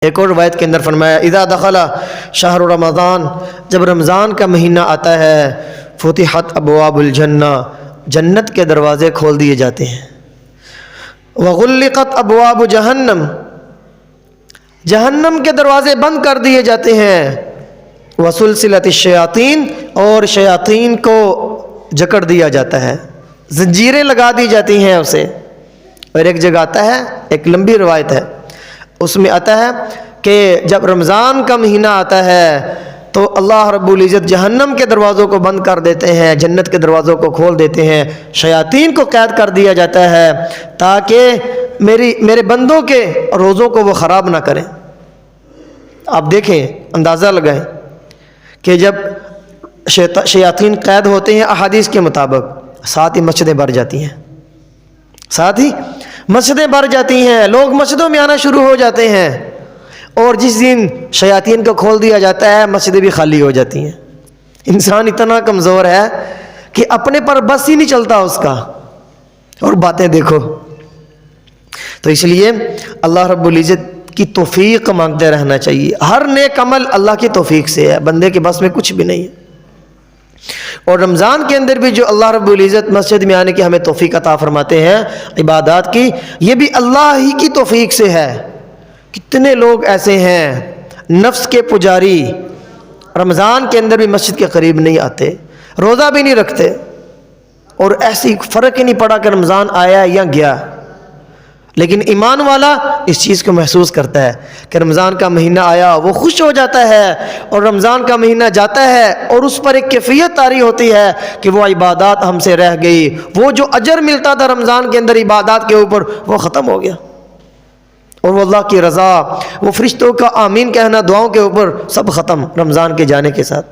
ایک اور روایت کے اندر فرمایا اذا دخل شہر رمضان، جب رمضان کا مہینہ آتا ہے فتحت ابواب الجنہ، جنت کے دروازے کھول دیے جاتے ہیں، وغلقت ابواب جہنم، جہنم کے دروازے بند کر دیے جاتے ہیں، وسلسلت الشیاطین، اور شیاطین کو جکڑ دیا جاتا ہے، زنجیریں لگا دی جاتی ہیں اسے۔ اور ایک جگہ آتا ہے، ایک لمبی روایت ہے، اس میں آتا ہے کہ جب رمضان کا مہینہ آتا ہے تو اللہ رب العزت جہنم کے دروازوں کو بند کر دیتے ہیں، جنت کے دروازوں کو کھول دیتے ہیں، شیاطین کو قید کر دیا جاتا ہے تاکہ میرے بندوں کے روزوں کو وہ خراب نہ کریں۔ آپ دیکھیں، اندازہ لگائیں کہ جب شیاطین قید ہوتے ہیں احادیث کے مطابق، ساتھ ہی مسجدیں بھر جاتی ہیں، ساتھ ہی مسجدیں بھر جاتی ہیں، لوگ مسجدوں میں آنا شروع ہو جاتے ہیں، اور جس دن شیاطین کو کھول دیا جاتا ہے مسجدیں بھی خالی ہو جاتی ہیں۔ انسان اتنا کمزور ہے کہ اپنے پر بس ہی نہیں چلتا اس کا، اور باتیں دیکھو۔ تو اس لیے اللہ رب العزت کی توفیق مانگتے رہنا چاہیے، ہر نیک عمل اللہ کی توفیق سے ہے، بندے کے بس میں کچھ بھی نہیں ہے۔ اور رمضان کے اندر بھی جو اللہ رب العزت مسجد میں آنے کی ہمیں توفیق عطا فرماتے ہیں عبادات کی، یہ بھی اللہ ہی کی توفیق سے ہے۔ کتنے لوگ ایسے ہیں نفس کے پجاری، رمضان کے اندر بھی مسجد کے قریب نہیں آتے، روزہ بھی نہیں رکھتے، اور ایسی فرق ہی نہیں پڑا کہ رمضان آیا یا گیا۔ لیکن ایمان والا اس چیز کو محسوس کرتا ہے کہ رمضان کا مہینہ آیا، وہ خوش ہو جاتا ہے، اور رمضان کا مہینہ جاتا ہے اور اس پر ایک کیفیت طاری ہوتی ہے کہ وہ عبادات ہم سے رہ گئی، وہ جو اجر ملتا تھا رمضان کے اندر عبادات کے اوپر وہ ختم ہو گیا، اور وہ اللہ کی رضا، وہ فرشتوں کا آمین کہنا دعاؤں کے اوپر سب ختم رمضان کے جانے کے ساتھ۔